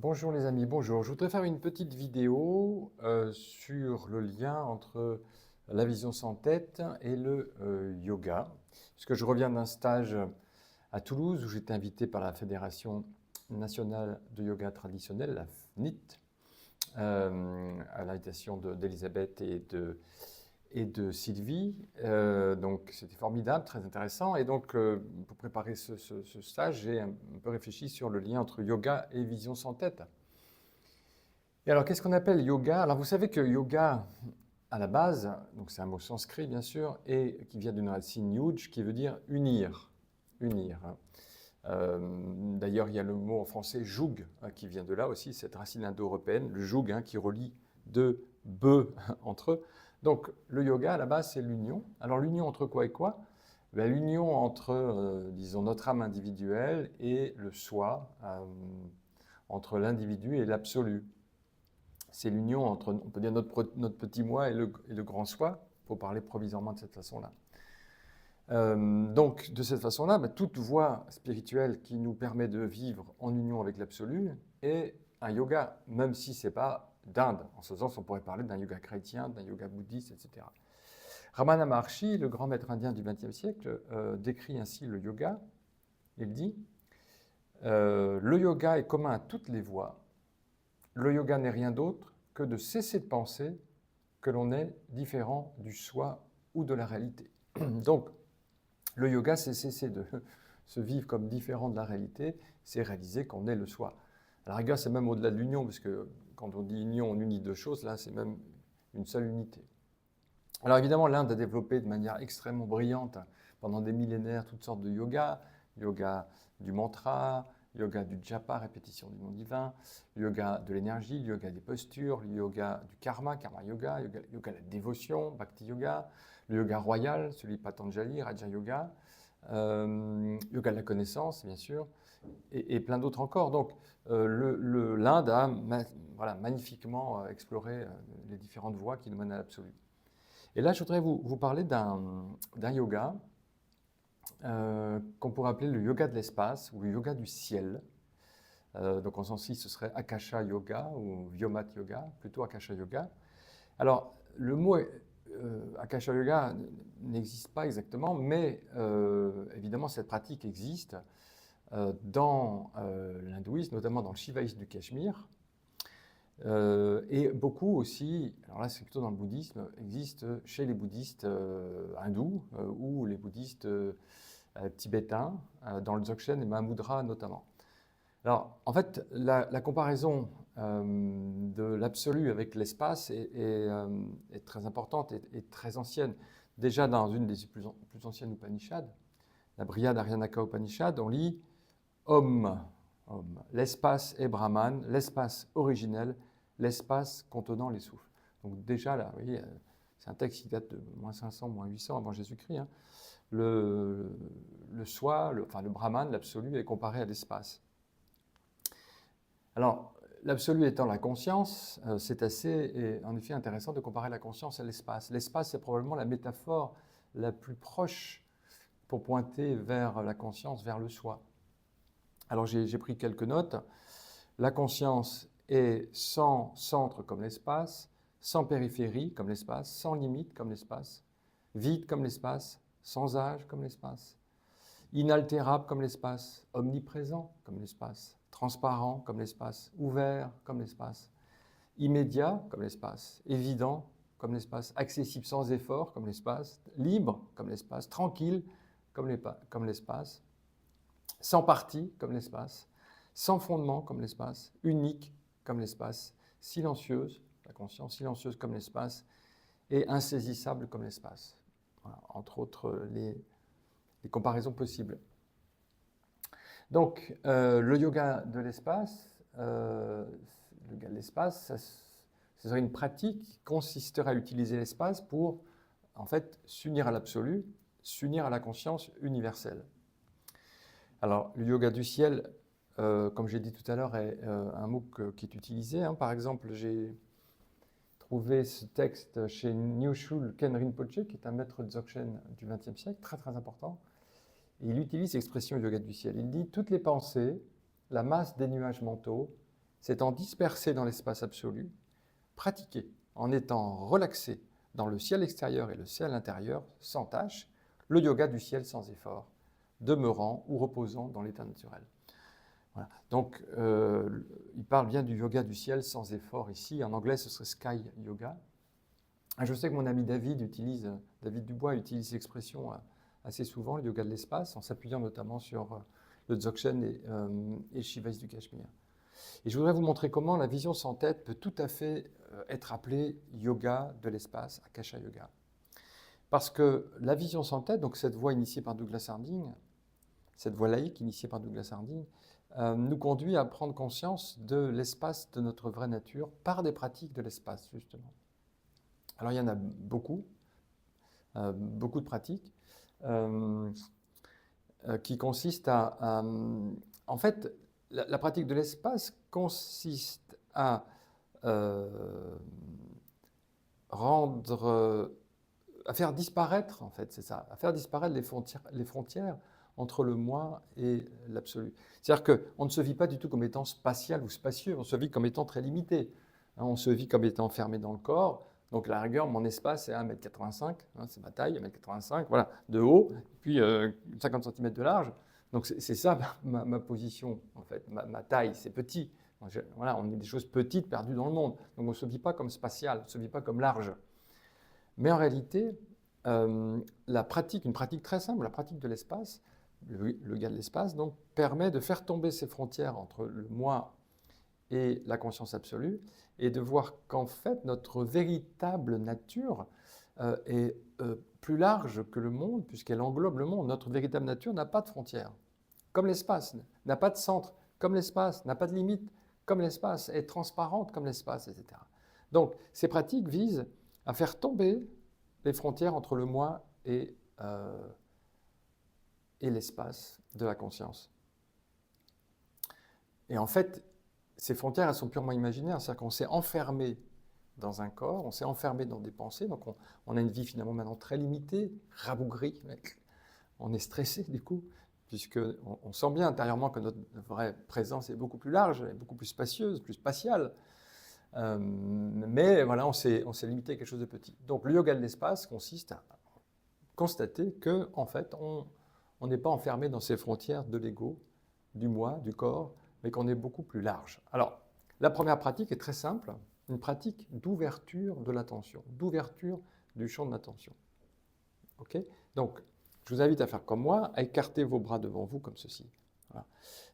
Bonjour les amis, bonjour. Je voudrais faire une petite vidéo sur le lien entre la vision sans tête et le yoga. Puisque je reviens d'un stage à Toulouse où j'étais invité par la Fédération nationale de yoga traditionnel, la FNIT, à l'invitation d'Elisabeth et de Sylvie. Donc c'était formidable, très intéressant. Et donc pour préparer ce stage, j'ai un peu réfléchi sur le lien entre yoga et vision sans tête. Et alors, qu'est-ce qu'on appelle yoga? Alors, vous savez que yoga, à la base, donc c'est un mot sanskrit bien sûr, et qui vient d'une racine yuj, qui veut dire unir. Unir. D'ailleurs, il y a le mot en français joug, qui vient de là aussi, cette racine indo-européenne, le joug, qui relie deux bœufs entre eux. Donc, le yoga, à la base, c'est l'union. Alors, l'union entre quoi et quoi? Ben, l'union entre, disons, notre âme individuelle et le soi, entre l'individu et l'absolu. C'est l'union entre, on peut dire, notre petit moi et le grand soi, pour parler provisoirement de cette façon-là. Donc, de cette façon-là, toute voie spirituelle qui nous permet de vivre en union avec l'absolu est un yoga, même si ce n'est pas d'Inde. En ce sens, on pourrait parler d'un yoga chrétien, d'un yoga bouddhiste, etc. Ramana Maharshi, le grand maître indien du XXe siècle, décrit ainsi le yoga. Il dit le yoga est commun à toutes les voies. Le yoga n'est rien d'autre que de cesser de penser que l'on est différent du soi ou de la réalité. Donc, le yoga, c'est cesser de se vivre comme différent de la réalité, c'est réaliser qu'on est le soi. À la rigueur, c'est même au-delà de l'union, parce que quand on dit union, on unit deux choses, là, c'est même une seule unité. Alors évidemment, l'Inde a développé de manière extrêmement brillante, pendant des millénaires, toutes sortes de yoga, yoga du mantra, yoga du japa, répétition du nom divin, yoga de l'énergie, yoga des postures, yoga du karma, karma yoga, yoga de la dévotion, bhakti yoga, le yoga royal, celui de Patanjali, Raja Yoga, yoga de la connaissance, bien sûr, et plein d'autres encore. Donc, l'Inde a voilà, magnifiquement exploré les différentes voies qui nous mènent à l'absolu. Et là, je voudrais vous parler d'un yoga qu'on pourrait appeler le yoga de l'espace ou le yoga du ciel. Donc en sens-ci, ce serait Akasha Yoga ou Vyomat Yoga, plutôt Akasha Yoga. Alors, le mot Akasha Yoga n'existe pas exactement, mais évidemment, cette pratique existe dans l'hindouisme, notamment dans le shivaïsme du Cachemire. Et beaucoup aussi, alors là c'est plutôt dans le bouddhisme, existe chez les bouddhistes hindous ou les bouddhistes tibétains, dans le Dzogchen et Mahamudra notamment. Alors en fait, la comparaison de l'absolu avec l'espace est très importante et très ancienne. Déjà dans une des plus anciennes Upanishads, la Brihadaranyaka Upanishad, on lit Om. L'espace est Brahman, l'espace originel, l'espace contenant les souffles. Donc déjà là, vous voyez, c'est un texte qui date de moins 500, moins 800 avant Jésus-Christ. Le soi, enfin le Brahman, l'absolu, est comparé à l'espace. Alors, l'absolu étant la conscience, c'est assez, en effet, intéressant de comparer la conscience à l'espace. L'espace, c'est probablement la métaphore la plus proche pour pointer vers la conscience, vers le soi. Alors j'ai pris quelques notes. La conscience est sans centre comme l'espace, sans périphérie comme l'espace, sans limite comme l'espace, vide comme l'espace, sans âge comme l'espace, inaltérable comme l'espace, omniprésent comme l'espace, transparent comme l'espace, ouvert comme l'espace, immédiat comme l'espace, évident comme l'espace, accessible sans effort comme l'espace, libre comme l'espace, tranquille comme l'espace, sans partie comme l'espace, sans fondement comme l'espace, unique comme l'espace, silencieuse, la conscience silencieuse comme l'espace, et insaisissable comme l'espace. Voilà, entre autres, les comparaisons possibles. Donc, le yoga de l'espace, ce serait une pratique qui consisterait à utiliser l'espace pour, en fait, s'unir à l'absolu, s'unir à la conscience universelle. Alors, le yoga du ciel, comme j'ai dit tout à l'heure, est un mot qui est utilisé. Par exemple, j'ai trouvé ce texte chez Nyoshu Ken Rinpoche, qui est un maître dzogchen du XXe siècle, très très important. Et il utilise l'expression yoga du ciel. Il dit « Toutes les pensées, la masse des nuages mentaux, s'étant dispersé dans l'espace absolu, pratiquer en étant relaxé dans le ciel extérieur et le ciel intérieur sans tâche, le yoga du ciel sans effort, demeurant ou reposant dans l'état naturel. Voilà. Donc, il parle bien du yoga du ciel sans effort ici. En anglais, ce serait sky yoga. Je sais que mon ami David Dubois utilise l'expression assez souvent, le yoga de l'espace, en s'appuyant notamment sur le Dzogchen et Shivaïs du Cachemire. Et je voudrais vous montrer comment la vision sans tête peut tout à fait être appelée yoga de l'espace, Akasha Yoga. Parce que la vision sans tête, donc cette voie initiée par Douglas Harding, cette voie laïque initiée par Douglas Harding, nous conduit à prendre conscience de l'espace de notre vraie nature par des pratiques de l'espace, justement. Alors il y en a beaucoup de pratiques qui consistent à en fait, la pratique de l'espace consiste à à faire disparaître, en fait, c'est ça, à faire disparaître les frontières entre le moi et l'absolu. C'est-à-dire qu'on ne se vit pas du tout comme étant spatial ou spacieux, on se vit comme étant très limité. On se vit comme étant enfermé dans le corps. Donc, à la rigueur, mon espace est 1,85 m, c'est ma taille, 1,85 m, voilà, de haut, puis 50 cm de large. Donc, c'est ça ma position, en fait. Ma taille, c'est petit. Voilà, on est des choses petites perdues dans le monde. Donc, on ne se vit pas comme spatial, on ne se vit pas comme large. Mais en réalité, une pratique très simple, la pratique de l'espace, le yoga de l'espace, donc, permet de faire tomber ces frontières entre le moi et la conscience absolue, et de voir qu'en fait, notre véritable nature est plus large que le monde, puisqu'elle englobe le monde. Notre véritable nature n'a pas de frontières, comme l'espace, n'a pas de centre, comme l'espace, n'a pas de limite, comme l'espace, est transparente comme l'espace, etc. Donc, ces pratiques visent à faire tomber les frontières entre le moi et l'espace de la conscience. Et en fait, ces frontières, elles sont purement imaginaires, c'est-à-dire qu'on s'est enfermé dans un corps, on s'est enfermé dans des pensées, donc on a une vie finalement maintenant très limitée, rabougrie, on est stressé du coup, puisqu'on sent bien intérieurement que notre vraie présence est beaucoup plus large, beaucoup plus spacieuse, plus spatiale, mais voilà, on s'est limité à quelque chose de petit. Donc le yoga de l'espace consiste à constater que en fait, on n'est pas enfermé dans ces frontières de l'ego, du moi, du corps, mais qu'on est beaucoup plus large. Alors, la première pratique est très simple, une pratique d'ouverture de l'attention, d'ouverture du champ de l'attention. Ok ? Donc, je vous invite à faire comme moi, à écarter vos bras devant vous comme ceci. Voilà.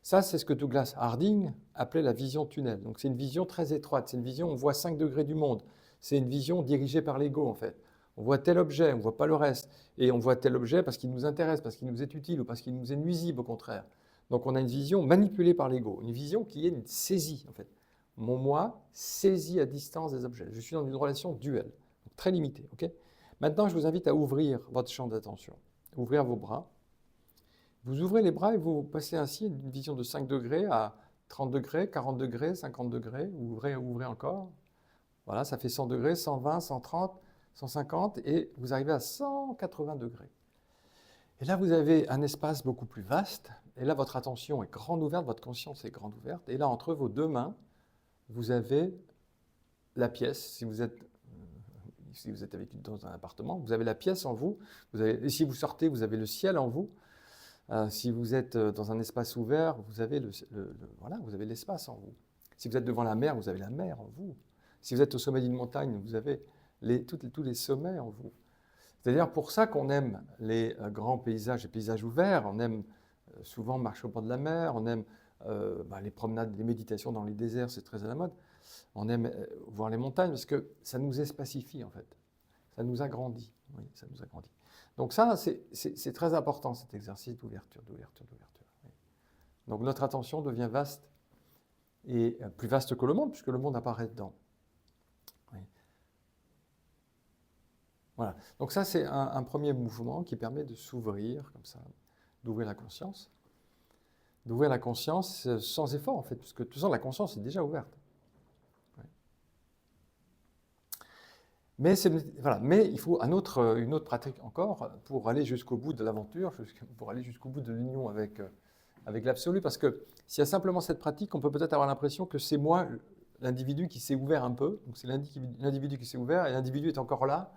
Ça, c'est ce que Douglas Harding appelait la vision tunnel. Donc, c'est une vision très étroite, c'est une vision, on voit 5 degrés du monde. C'est une vision dirigée par l'ego, en fait. On voit tel objet, on ne voit pas le reste. Et on voit tel objet parce qu'il nous intéresse, parce qu'il nous est utile ou parce qu'il nous est nuisible, au contraire. Donc on a une vision manipulée par l'ego, une vision qui est une saisie en fait. Mon moi saisit à distance des objets. Je suis dans une relation duelle, donc très limitée. Okay ? Maintenant, je vous invite à ouvrir votre champ d'attention, ouvrir vos bras. Vous ouvrez les bras et vous passez ainsi d'une vision de 5 degrés à 30 degrés, 40 degrés, 50 degrés. Vous ouvrez encore. Voilà, ça fait 100 degrés, 120, 130, 150 et vous arrivez à 180 degrés. Et là, vous avez un espace beaucoup plus vaste. Et là, votre attention est grande ouverte, votre conscience est grande ouverte. Et là, entre vos deux mains, vous avez la pièce. Si vous êtes avec dans un appartement, vous avez la pièce en vous. Et si vous sortez, vous avez le ciel en vous. Si vous êtes dans un espace ouvert, vous avez vous avez l'espace en vous. Si vous êtes devant la mer, vous avez la mer en vous. Si vous êtes au sommet d'une montagne, vous avez tous les sommets en vous. C'est d'ailleurs pour ça qu'on aime les grands paysages, les paysages ouverts, on aime souvent marcher au bord de la mer, on aime les promenades, les méditations dans les déserts, c'est très à la mode. On aime voir les montagnes parce que ça nous espacifie en fait, ça nous agrandit. Oui, ça nous agrandit. Donc ça, c'est très important cet exercice d'ouverture. Oui. Donc notre attention devient vaste et plus vaste que le monde puisque le monde apparaît dedans. Oui. Voilà. Donc ça, c'est un premier mouvement qui permet de s'ouvrir comme ça, d'ouvrir la conscience. D'ouvrir la conscience sans effort, en fait, puisque de toute façon, la conscience est déjà ouverte. Ouais. Mais il faut une autre pratique encore pour aller jusqu'au bout de l'aventure, pour aller jusqu'au bout de l'union avec avec l'absolu, parce que s'il y a simplement cette pratique, on peut peut-être avoir l'impression que c'est moi, l'individu, qui s'est ouvert un peu. Donc c'est l'individu qui s'est ouvert, et l'individu est encore là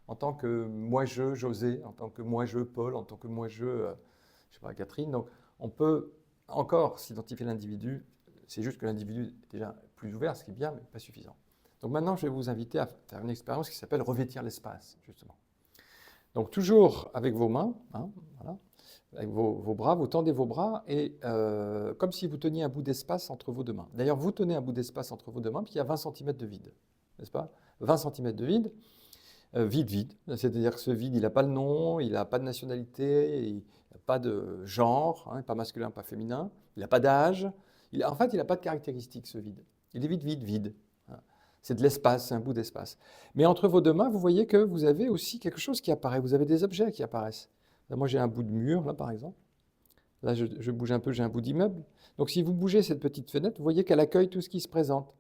en tant que moi-je, José, en tant que moi-je, Paul, en tant que moi-je, je sais pas, Catherine. Donc on peut encore s'identifier l'individu, c'est juste que l'individu est déjà plus ouvert, ce qui est bien, mais pas suffisant. Donc maintenant, je vais vous inviter à faire une expérience qui s'appelle revêtir l'espace, justement. Donc toujours avec vos mains, hein, voilà, avec vos bras, vous tendez vos bras et comme si vous teniez un bout d'espace entre vos deux mains. D'ailleurs, vous tenez un bout d'espace entre vos deux mains, puis il y a 20 cm de vide, n'est-ce pas? 20 cm de vide, vide. C'est-à-dire que ce vide, il n'a pas de nom, il n'a pas de nationalité, il n'a pas de genre, hein, pas masculin, pas féminin, il n'a pas d'âge. En fait, il n'a pas de caractéristiques, ce vide. Il est vide, vide, vide. Hein. C'est de l'espace, c'est un bout d'espace. Mais entre vos deux mains, vous voyez que vous avez aussi quelque chose qui apparaît. Vous avez des objets qui apparaissent. Là, moi, j'ai un bout de mur, là, par exemple. Là, je bouge un peu, j'ai un bout d'immeuble. Donc, si vous bougez cette petite fenêtre, vous voyez qu'elle accueille tout ce qui se présente.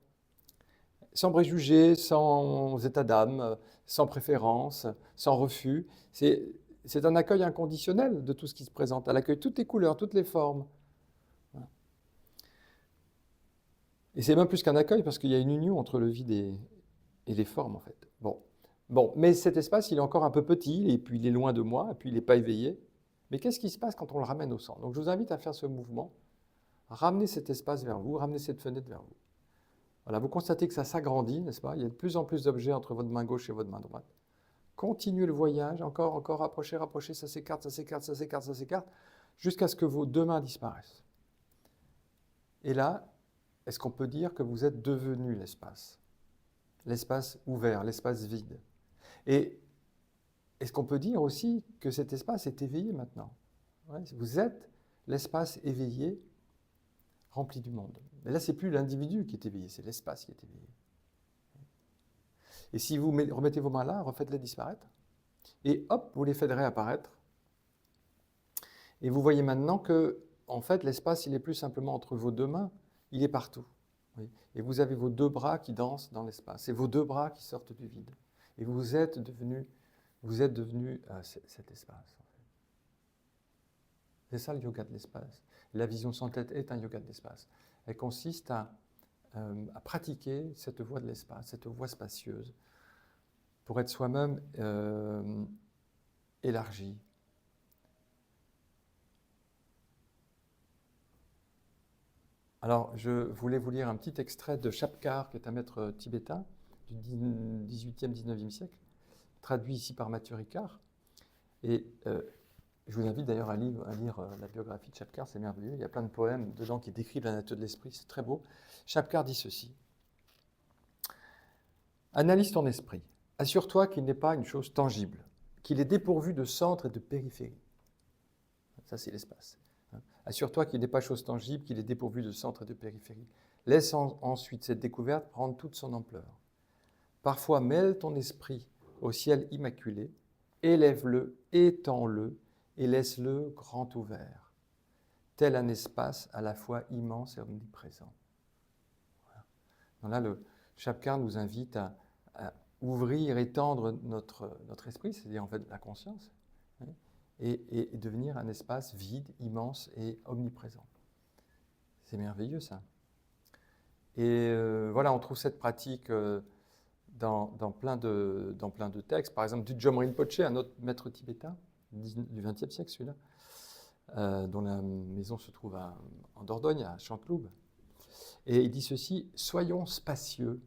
Sans préjugés, sans état d'âme, sans préférence, sans refus. C'est un accueil inconditionnel de tout ce qui se présente. Elle accueille toutes les couleurs, toutes les formes. Et c'est même plus qu'un accueil, parce qu'il y a une union entre le vide et les formes, en fait. Bon, mais cet espace, il est encore un peu petit, et puis il est loin de moi, et puis il n'est pas éveillé. Mais qu'est-ce qui se passe quand on le ramène au centre? Donc je vous invite à faire ce mouvement. Ramenez cet espace vers vous, ramenez cette fenêtre vers vous. Voilà, vous constatez que ça s'agrandit, n'est-ce pas? Il y a de plus en plus d'objets entre votre main gauche et votre main droite. Continuez le voyage, encore, rapprochez, rapprochez, ça s'écarte, ça s'écarte, ça s'écarte, ça s'écarte, jusqu'à ce que vos deux mains disparaissent. Et là, est-ce qu'on peut dire que vous êtes devenu l'espace? L'espace ouvert, l'espace vide. Et est-ce qu'on peut dire aussi que cet espace est éveillé maintenant? Ouais, vous êtes l'espace éveillé, rempli du monde. Mais là, ce n'est plus l'individu qui est éveillé, c'est l'espace qui est éveillé. Et si vous remettez vos mains là, refaites-les disparaître. Et hop, vous les faites réapparaître. Et vous voyez maintenant que, en fait, l'espace, il n'est plus simplement entre vos deux mains, il est partout. Oui. Et vous avez vos deux bras qui dansent dans l'espace. Et vos deux bras qui sortent du vide. Et vous êtes devenu cet espace. En fait. C'est ça le yoga de l'espace. La vision sans tête est un yoga de l'espace. Elle consiste à pratiquer cette voie de l'espace, cette voie spacieuse, pour être soi-même élargi. Alors, je voulais vous lire un petit extrait de Chapkar, qui est un maître tibétain du 18e, 19e siècle, traduit ici par Mathieu Ricard. Et je vous invite d'ailleurs à lire la biographie de Chapkar, c'est merveilleux. Il y a plein de poèmes dedans qui décrivent la nature de l'esprit, c'est très beau. Chapkar dit ceci. Analyse ton esprit. Assure-toi qu'il n'est pas une chose tangible, qu'il est dépourvu de centre et de périphérie. Ça, c'est l'espace. Assure-toi qu'il n'est pas chose tangible, qu'il est dépourvu de centre et de périphérie. Laisse ensuite cette découverte prendre toute son ampleur. Parfois, mêle ton esprit au ciel immaculé, élève-le, étends-le et laisse-le grand ouvert, tel un espace à la fois immense et omniprésent. Voilà. Donc là, le Chapkar nous invite à ouvrir, étendre notre esprit, c'est-à-dire en fait la conscience, hein, et devenir un espace vide, immense et omniprésent. C'est merveilleux ça. Et voilà, on trouve cette pratique dans plein de textes. Par exemple, du Djom Rinpoche, un autre maître tibétain du XXe siècle, celui-là, dont la maison se trouve en Dordogne, à Chanteloube. Et il dit ceci, « Soyons spacieux.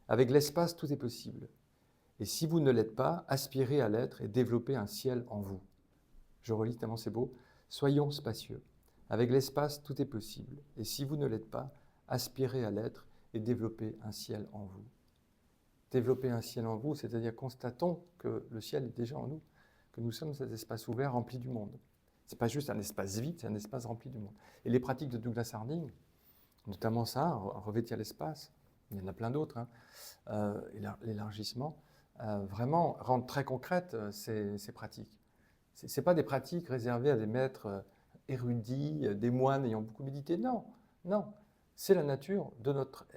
Avec l'espace, tout est possible. Et si vous ne l'êtes pas, aspirez à l'être et développez un ciel en vous. » Je relis tellement c'est beau. « Soyons spacieux. Avec l'espace, tout est possible. Et si vous ne l'êtes pas, aspirez à l'être et développez un ciel en vous. » Développer un ciel en vous, c'est-à-dire constatons que le ciel est déjà en nous, que nous sommes cet espace ouvert rempli du monde. Ce n'est pas juste un espace vide, c'est un espace rempli du monde. Et les pratiques de Douglas Harding, notamment ça, revêtir l'espace, il y en a plein d'autres, hein, l'élargissement, vraiment rendent très concrètes ces pratiques. Ce n'est pas des pratiques réservées à des maîtres érudits, des moines ayant beaucoup médité, non, non. C'est la nature de notre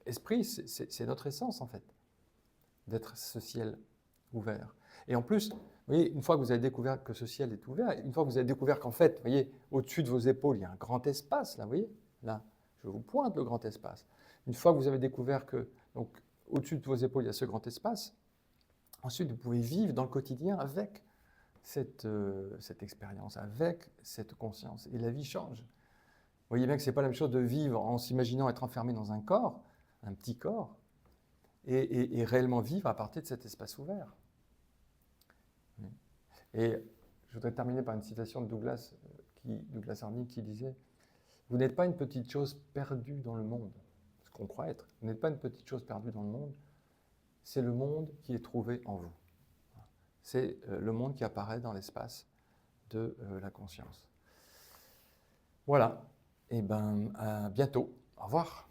esprit, c'est notre essence en fait, d'être ce ciel ouvert. Et en plus, vous voyez, une fois que vous avez découvert que ce ciel est ouvert, une fois que vous avez découvert qu'en fait, vous voyez, au-dessus de vos épaules, il y a un grand espace, là, vous voyez, là, je vous pointe le grand espace. Une fois que vous avez découvert que, donc, au-dessus de vos épaules, il y a ce grand espace, ensuite, vous pouvez vivre dans le quotidien avec cette expérience, avec cette conscience. Et la vie change. Vous voyez bien que ce n'est pas la même chose de vivre en s'imaginant être enfermé dans un corps, un petit corps, et réellement vivre à partir de cet espace ouvert. Et je voudrais terminer par une citation de Douglas Harding qui disait « Vous n'êtes pas une petite chose perdue dans le monde, ce qu'on croit être. Vous n'êtes pas une petite chose perdue dans le monde, c'est le monde qui est trouvé en vous. » C'est le monde qui apparaît dans l'espace de la conscience. Voilà. Et bien, à bientôt. Au revoir.